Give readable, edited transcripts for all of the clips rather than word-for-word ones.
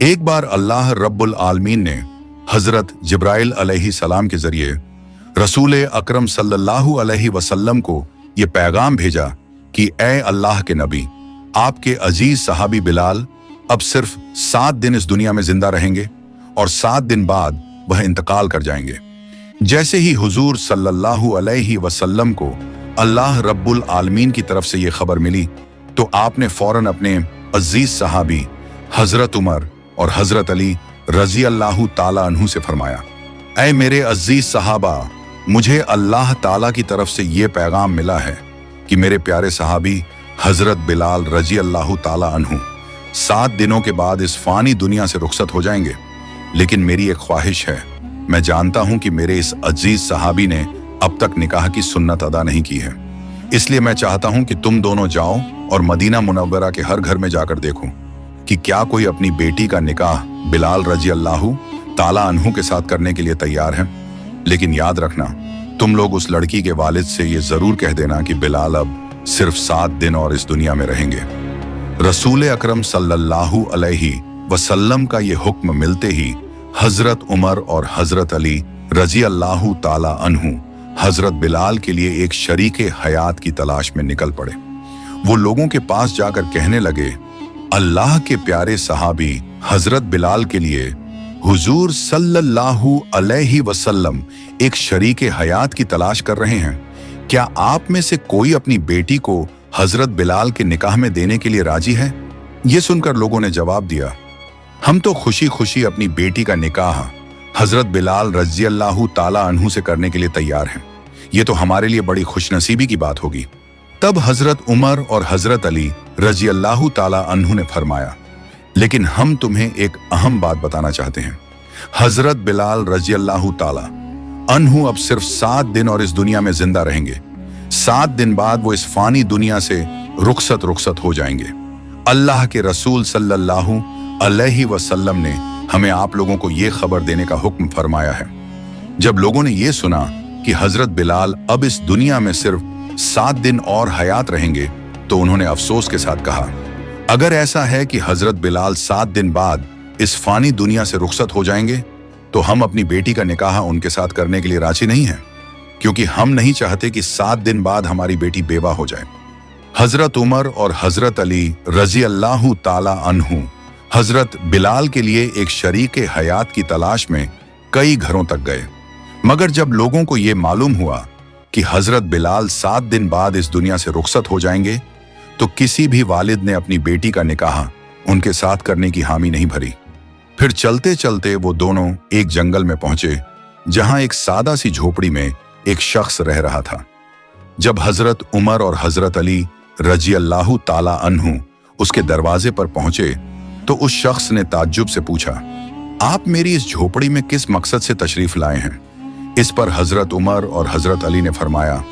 एक बार अल्लाह रब्बुल आलमीन ने हजरत जिब्राइल अलैहिस्सलाम के जरिए रसूल अकरम सल्लल्लाहु अलैहि वसल्लम को ये पैगाम भेजा कि ए अल्लाह के नबी, आपके अजीज सहाबी बिलाल अब सिर्फ 7 दिन इस दुनिया में जिंदा रहेंगे और 7 दिन बाद वह इंतकाल कर जाएंगे। जैसे ही हुजूर सल्लल्लाहु अलैहि वसल्लम को अल्लाह रब्बुल आलमीन की तरफ से ये खबर मिली तो आपने फौरन अपने अजीज सहाबी हजरत उमर और हजरत अली रजी अल्लाह ताला अन्हु से फरमाया, ऐ मेरे अजीज सहाबा, मुझे अल्लाह ताला की तरफ से ये पैगाम मिला है कि मेरे प्यारे सहाबी हजरत बिलाल रजी अल्लाह ताला अन्हु 7 दिनों के बाद इस फानी दुनिया से रुखसत हो जाएंगे। लेकिन मेरी एक ख्वाहिश है, मैं जानता हूं कि मेरे इस अजीज सहाबी ने अब तक निकाह की सुन्नत अदा नहीं की है, इसलिए मैं चाहता हूं कि तुम दोनों जाओ और मदीना मुनव्वरा के हर घर में जाकर देखो कि क्या कोई अपनी बेटी का निकाह बिलाल रजी अल्लाह ताला अन्हु के साथ करने के लिए तैयार है। लेकिन याद रखना, तुम लोग उस लड़की के वालिद से ये जरूर कह देना कि बिलाल अब सिर्फ 7 दिन और इस दुनिया में रहेंगे। रसूल अकरम सल्लल्लाहु अलैहि वसल्लम का ये हुक्म मिलते ही हजरत उमर और हजरत अली रजी अल्लाह ताला अन्हु हजरत बिलाल के लिए एक शरीके हयात की तलाश में निकल पड़े। वो लोगों के पास जाकर कहने लगे, अल्लाह के प्यारे सहाबी हजरत बिलाल के लिए हुजूर सल्लल्लाहु अलैहि वसल्लम एक शरीके हयात की तलाश कर रहे हैं। क्या आप में से कोई अपनी बेटी को हजरत बिलाल के निकाह में देने के लिए राजी है? ये सुनकर लोगों ने जवाब दिया, हम तो खुशी खुशी अपनी बेटी का निकाह हजरत बिलाल रजी अल्लाह ताला अन्हु से करने के लिए तैयार हैं। ये तो हमारे लिए बड़ी खुशनसीबी की बात होगी। तब हजरत उमर और हजरत अली रजी अल्लाह ताला अन्हु ने फरमाया, लेकिन हम तुम्हें एक अहम बात बताना चाहते हैं। हजरत बिलाल रजी अल्लाह ताला अन्हु अब सिर्फ 7 दिन और इस दुनिया में जिंदा रहेंगे। 7 दिन बाद वो इस फानी दुनिया से रुखसत हो जाएंगे। अल्लाह के रसूल सल्लल्लाहु अलैहि वसल्लम ने हमें आप लोगों को ये खबर देने का हुक्म फरमाया है। जब लोगों ने ये सुना कि हजरत बिलाल अब इस दुनिया में सिर्फ 7 दिन और हयात रहेंगे तो उन्होंने अफसोस के साथ कहा, अगर ऐसा है कि हजरत बिलाल 7 दिन बाद इस फानी दुनिया से रुखसत हो जाएंगे तो हम अपनी बेटी का निकाह उनके साथ करने के लिए राजी नहीं हैं, क्योंकि हम नहीं चाहते कि 7 दिन बाद हमारी बेटी बेवा हो जाए। हजरत उमर और हजरत अली रजी अल्लाह ताला अन्हु हजरत बिलाल के लिए एक शरीके हयात की तलाश में कई घरों तक गए, मगर जब लोगों को ये मालूम हुआ कि हजरत बिलाल 7 दिन बाद इस दुनिया से रुखसत हो जाएंगे तो किसी भी वालिद ने अपनी बेटी का निकाह उनके साथ करने की हामी नहीं भरी। फिर चलते चलते वो दोनों एक जंगल में पहुंचे जहां एक सादा सी झोपड़ी में एक शख्स रह रहा था। जब हजरत उमर और हजरत अली रजी अल्लाह ताला अन्हु उसके दरवाजे पर पहुंचे तो उस शख्स ने ताज्जुब से पूछा, आप मेरी इस झोपड़ी में किस मकसद से तशरीफ लाए हैं? इस पर हजरत उमर और हजरत अली ने फरमाया,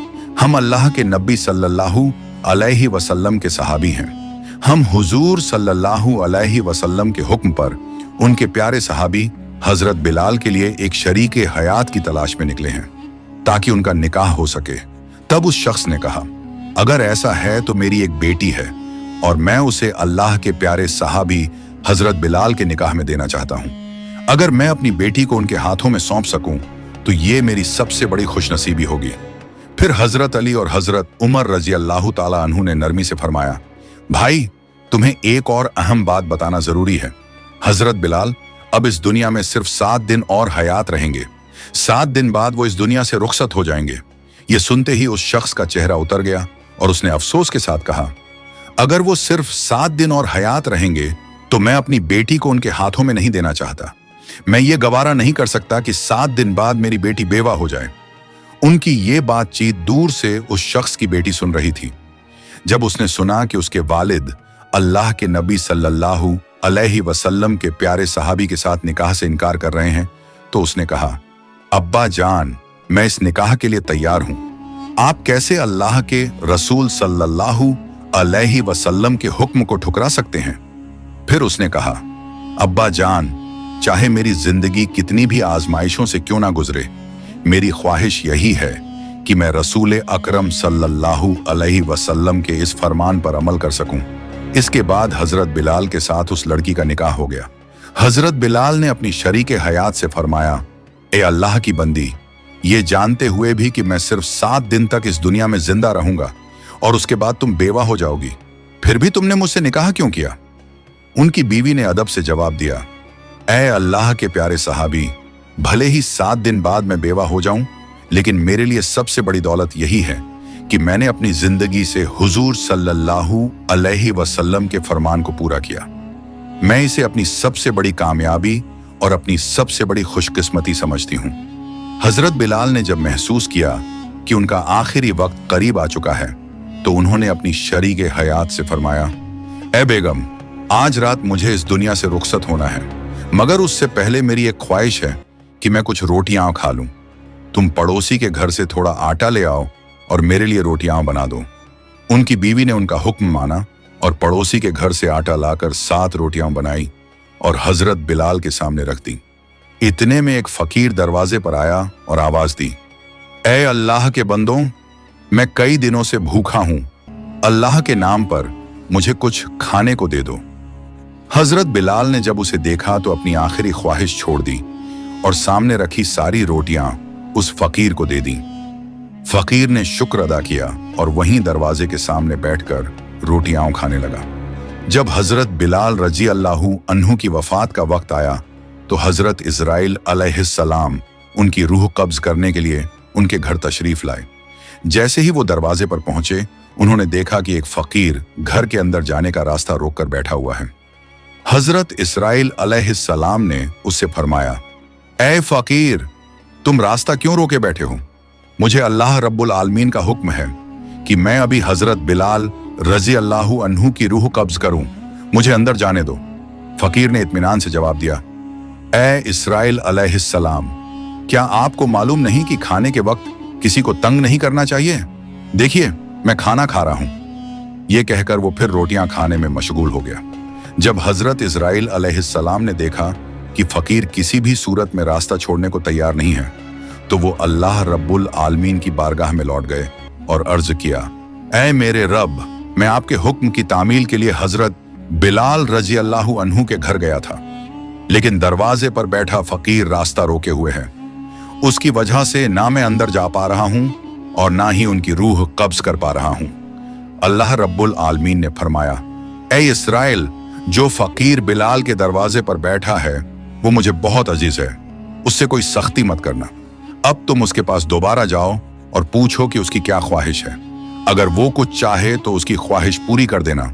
हम अल्लाह के नबी सल्लल्लाहु अलैहि वसल्लम के सहाबी हैं। हम हुजूर सल्लल्लाहु अलैहि वसल्लम के हुक्म पर उनके प्यारे सहाबी हजरत बिलाल के लिए एक शरीके हयात की तलाश में निकले हैं ताकि उनका निकाह हो सके। तब उस शख्स ने कहा, अगर ऐसा है तो मेरी एक बेटी है और मैं उसे अल्लाह के प्यारे सहाबी हजरत बिलाल के निकाह में देना चाहता हूं। अगर मैं अपनी बेटी को उनके हाथों में सौंप सकूं तो ये मेरी सबसे बड़ी खुशनसीबी होगी। फिर हजरत अली और हजरत उमर रजी अल्लाह ताला अन्हु ने नरमी से फरमाया, भाई तुम्हें एक और अहम बात बताना जरूरी है। हजरत बिलाल अब इस दुनिया में सिर्फ 7 दिन और हयात रहेंगे। 7 दिन बाद वो इस दुनिया से रुखसत हो जाएंगे। ये सुनते ही उस शख्स का चेहरा उतर गया और उसने अफसोस के साथ कहा, अगर वो सिर्फ 7 दिन और हयात रहेंगे तो मैं अपनी बेटी को उनके हाथों में नहीं देना चाहता। मैं ये गवारा नहीं कर सकता कि 7 दिन बाद मेरी बेटी बेवा हो जाए। उनकी ये बातचीत दूर से उस शख्स की बेटी सुन रही थी। जब उसने सुना कि उसके वालिद अल्लाह के नबी सल्लल्लाहु अलैहि वसल्लम के प्यारे सहाबी के साथ निकाह से इनकार कर रहे हैं तो उसने कहा, अब्बा जान, मैं इस निकाह के लिए तैयार हूं। आप कैसे अल्लाह के रसूल सल्लल्लाहु अलैहि वसल्लम के हुक्म को ठुकरा सकते हैं? फिर उसने कहा, अब्बा जान, चाहे मेरी जिंदगी कितनी भी आजमाइशों से क्यों ना गुजरे, मेरी ख्वाहिश यही है कि मैं रसूल अकरम सल्लल्लाहु अलैहि वसल्लम के इस फरमान पर अमल कर सकूं। इसके बाद हजरत बिलाल के साथ उस लड़की का निकाह हो गया। हजरत बिलाल ने अपनी शरीके हयात से फरमाया, ए अल्लाह की बंदी, ये जानते हुए भी कि मैं सिर्फ 7 दिन तक इस दुनिया में जिंदा रहूंगा और उसके बाद तुम बेवा हो जाओगी, फिर भी तुमने मुझसे निकाह क्यों किया? उनकी बीवी ने अदब से जवाब दिया, ए अल्लाह के प्यारे सहाबी, भले ही 7 दिन बाद मैं बेवा हो जाऊं, लेकिन मेरे लिए सबसे बड़ी दौलत यही है कि मैंने अपनी जिंदगी से हुजूर सल्लल्लाहु अलैहि वसल्लम के फरमान को पूरा किया। मैं इसे अपनी सबसे बड़ी कामयाबी और अपनी सबसे बड़ी खुशकिस्मती समझती हूं। हजरत बिलाल ने जब महसूस किया कि उनका आखिरी वक्त करीब आ चुका है, तो उन्होंने अपनी शरीके हयात से फरमाया, ए बेगम, आज रात मुझे इस दुनिया से रुखसत होना है, मगर उससे पहले मेरी एक ख्वाहिश है कि मैं कुछ रोटियां खा लूं। तुम पड़ोसी के घर से थोड़ा आटा ले आओ और मेरे लिए रोटियां बना दो। उनकी बीवी ने उनका हुक्म माना और पड़ोसी के घर से आटा लाकर 7 रोटियां बनाई और हजरत बिलाल के सामने रख दी। इतने में एक फकीर दरवाजे पर आया और आवाज दी, ए अल्लाह के बंदों, मैं कई दिनों से भूखा हूं, अल्लाह के नाम पर मुझे कुछ खाने को दे दो। हजरत बिलाल ने जब उसे देखा तो अपनी आखिरी ख्वाहिश छोड़ दी और सामने रखी सारी रोटियां उस फकीर को दे दी। फकीर ने शुक्र अदा किया और वहीं दरवाजे के सामने बैठकर रोटियां खाने लगा। जब हजरत बिलाल रजी अल्लाहु अन्हु की वफात का वक्त आया तो हजरत इजराइल अलैहिस्सलाम उनकी रूह कब्ज करने के लिए उनके घर तशरीफ लाए। जैसे ही वो दरवाजे पर पहुंचे, उन्होंने देखा कि एक फकीर घर के अंदर जाने का रास्ता रोककर बैठा हुआ है। हजरत इस्राइल अलैहिस्सलाम ने उससे फरमाया, ए फकीर, तुम रास्ता क्यों रोके बैठे हो? मुझे अल्लाह रब्बुल आलमीन का हुक्म है कि मैं अभी हजरत बिलाल रजी अल्लाहु अन्हु की रूह कब्ज करूं, मुझे अंदर जाने दो। फकीर ने इत्मीनान से जवाब दिया, ए इस्राइल अलैहिस्सलाम, क्या आपको मालूम नहीं कि खाने के वक्त किसी को तंग नहीं करना चाहिए? देखिए, मैं खाना खा रहा हूं। यह कहकर वो फिर रोटियां खाने में मशगूल हो गया। जब हजरत इस्राइल अलैहिस्सलाम ने देखा कि फकीर किसी भी सूरत में रास्ता छोड़ने को तैयार नहीं है, तो वो अल्लाह रब्बुल आलमीन की बारगाह में लौट गए और अर्ज किया, ऐ मेरे रब, मैं आपके हुक्म की तामील के लिए हजरत बिलाल रजी अल्लाहु अन्हु के घर गया था, लेकिन दरवाजे पर बैठा फकीर रास्ता रोके हुए है। उसकी वजह से ना मैं अंदर जा पा रहा हूं और ना ही उनकी रूह कब्ज कर पा रहा हूं। अल्लाह रब्बुल आलमीन ने फरमाया, ऐ इस्राइल, जो फकीर बिलाल के दरवाजे पर बैठा है वो मुझे बहुत अजीज है, उससे कोई सख्ती मत करना। अब तुम उसके पास दोबारा जाओ और पूछो कि उसकी क्या ख्वाहिश है। अगर वो कुछ चाहे तो उसकी ख्वाहिश पूरी कर देना,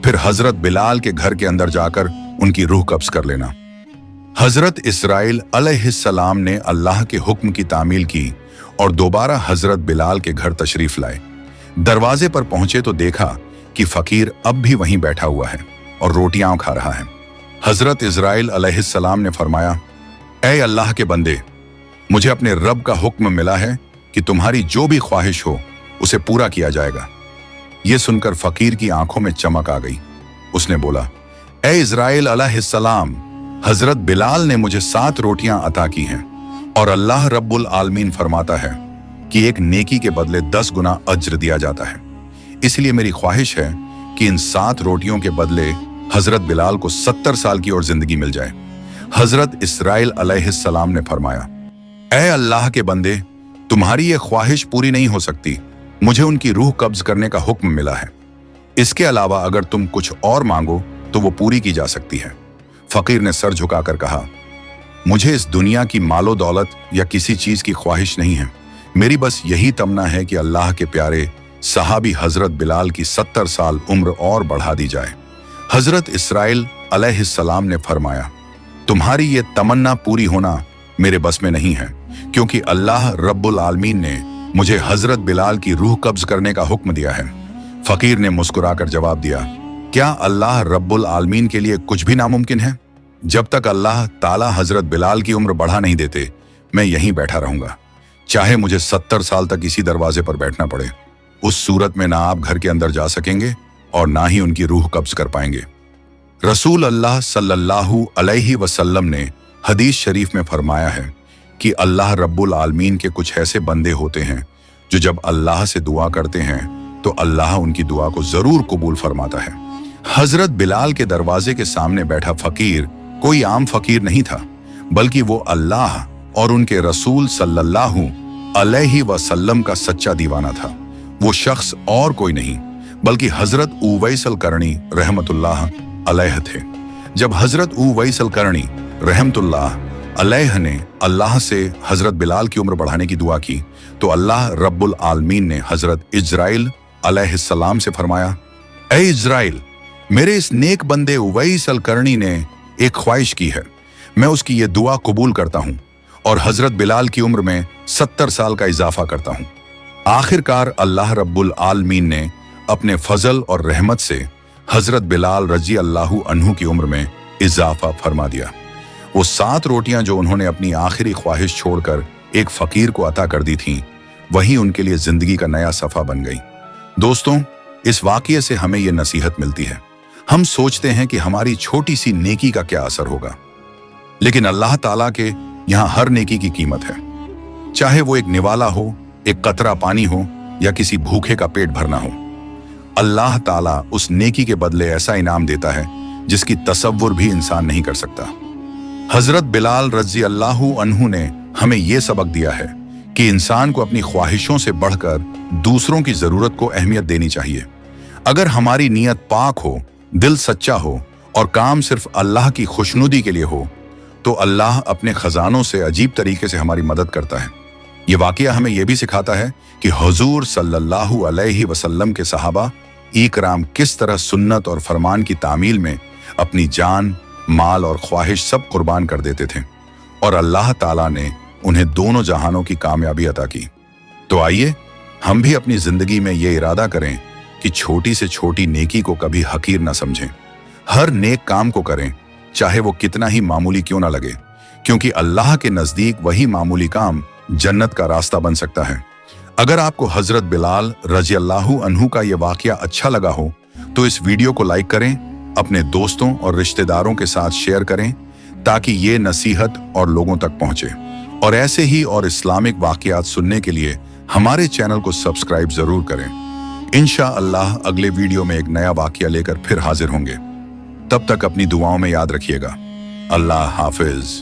फिर हजरत बिलाल के घर के अंदर जाकर उनकी रूह कब्ज कर लेना। हजरत इस्राइल अलैहिस्सलाम ने अल्लाह के हुक्म की तामील की और दोबारा हजरत बिलाल के घर तशरीफ लाए। दरवाजे पर पहुंचे तो देखा कि फकीर अब भी वहीं बैठा हुआ है और रोटियां खा रहा है। हजरत इस्राइल अलैहिस्सलाम ने फरमाया, ऐ अल्लाह के बंदे, मुझे अपने रब का हुक्म मिला है कि तुम्हारी जो भी ख्वाहिश हो उसे पूरा किया जाएगा। यह सुनकर फकीर की आंखों में चमक आ गई। उसने बोला, ऐ इस्राइल अलैहिस्सलाम, हजरत बिलाल ने मुझे 7 रोटियां अता की हैं और अल्लाह रब्बुल आलमीन फरमाता है कि एक नेकी के बदले 10 गुना अज्र दिया जाता है। इसलिए मेरी ख्वाहिश है कि इन 7 रोटियों के बदले हजरत बिलाल को 70 साल की और जिंदगी मिल जाए। हजरत इस्राइल अलैहिस्सलाम ने फरमाया, ऐ अल्लाह के बंदे, तुम्हारी ये ख्वाहिश पूरी नहीं हो सकती, मुझे उनकी रूह कब्ज करने का हुक्म मिला है। इसके अलावा अगर तुम कुछ और मांगो तो वो पूरी की जा सकती है। फकीर ने सर झुकाकर कहा, मुझे इस दुनिया की मालो दौलत या किसी चीज की ख्वाहिश नहीं है, मेरी बस यही तमन्ना है कि अल्लाह के प्यारे सहाबी हजरत बिलाल की 70 साल उम्र और बढ़ा दी जाए। हजरत इस्राइल अलैहिस्सलाम ने फरमाया, तुम्हारी ये तमन्ना पूरी होना मेरे बस में नहीं है, क्योंकि अल्लाह रब्बुल आलमीन ने मुझे हजरत बिलाल की रूह कब्ज करने का हुक्म दिया है। फकीर ने मुस्कुराकर जवाब दिया, क्या अल्लाह रब्बुल आलमीन के लिए कुछ भी नामुमकिन है? जब तक अल्लाह ताला हजरत बिलाल की उम्र बढ़ा नहीं देते, मैं यहीं बैठा रहूंगा, चाहे मुझे 70 साल तक इसी दरवाजे पर बैठना पड़े। उस सूरत में ना आप घर के अंदर जा सकेंगे और ना ही उनकी रूह कब्ज कर पाएंगे। रसूल अल्लाह सल्लल्लाहु अलैहि वसल्लम ने हदीस शरीफ में फरमाया है कि अल्लाह रब्बुल आलमीन के कुछ ऐसे बंदे होते हैं जो जब अल्लाह से दुआ करते हैं तो अल्लाह उनकी दुआ को जरूर कबूल फरमाता है। हजरत बिलाल के दरवाजे के सामने बैठा फकीर कोई आम फकीर नहीं था, बल्कि वो अल्लाह और उनके रसूल सल्लल्लाहु अलैहि वसल्लम का सच्चा दीवाना था। वो शख्स और कोई नहीं बल्कि हजरत उवैस अल-करनी रहमतुल्लाह अलैह थे। जब हजरत उवैस अल-करनी रहमतुल्लाह अलैह ने अल्लाह से हजरत बिलाल की उम्र बढ़ाने की दुआ की तो अल्लाह रब्बुल आलमीन ने हजरत इजराइल अलैहिस्सलाम से फरमाया, ए इजराइल, मेरे इस नेक बंदे उवैस अल-करनी ने एक ख्वाहिश की है, मैं उसकी ये दुआ कबूल करता हूँ और हजरत बिलाल की उम्र में 70 साल का इजाफा करता हूँ। आखिरकार अल्लाह रब्बुल आलमीन ने अपने फजल और रहमत से हजरत बिलाल रजी अल्लाहु अन्हु की उम्र में इजाफा फरमा दिया। वो 7 रोटियां जो उन्होंने अपनी आखिरी ख्वाहिश छोड़कर एक फकीर को अता कर दी थीं, वही उनके लिए जिंदगी का नया सफा बन गई। दोस्तों, इस वाकये से हमें ये नसीहत मिलती है। हम सोचते हैं कि हमारी छोटी सी नेकी का क्या असर होगा, लेकिन अल्लाह ताला के यहाँ हर नेकी की कीमत है। चाहे वो एक निवाला हो, एक कतरा पानी हो या किसी भूखे का पेट भरना हो, अल्लाह ताला उस नेकी के बदले ऐसा इनाम देता है जिसकी तसव्वुर भी इंसान नहीं कर सकता। हजरत बिलाल रजी अल्लाहु अन्हु ने हमें यह सबक दिया है कि इंसान को अपनी ख्वाहिशों से बढ़कर दूसरों की जरूरत को अहमियत देनी चाहिए। अगर हमारी नीयत पाक हो, दिल सच्चा हो और काम सिर्फ अल्लाह की खुशनुदी के लिए हो, तो अल्लाह अपने खजानों से अजीब तरीके से हमारी मदद करता है। ये वाकया हमें यह भी सिखाता है कि हुजूर सल्लल्लाहु अलैहि वसल्लम के सहाबा इकराम किस तरह सुन्नत और फरमान की तामील में अपनी जान, माल और ख्वाहिश सब कुर्बान कर देते थे और अल्लाह ताला ने उन्हें दोनों जहानों की कामयाबी अता की। तो आइए हम भी अपनी जिंदगी में ये इरादा करें कि छोटी से छोटी नेकी को कभी हकीर ना समझें। हर नेक काम को करें, चाहे वो कितना ही मामूली क्यों ना लगे, क्योंकि अल्लाह के नजदीक वही मामूली काम जन्नत का रास्ता बन सकता है। अगर आपको हजरत बिलाल रजी अल्लाहु अन्हु का ये वाकया अच्छा लगा हो तो इस वीडियो को लाइक करें, अपने दोस्तों और रिश्तेदारों के साथ शेयर करें ताकि ये नसीहत और लोगों तक पहुंचे। और ऐसे ही और इस्लामिक वाकयात सुनने के लिए हमारे चैनल को सब्सक्राइब जरूर करें। इंशाअल्लाह अगले वीडियो में एक नया वाकया लेकर फिर हाजिर होंगे। तब तक अपनी दुआओं में याद रखिएगा। अल्लाह हाफिज।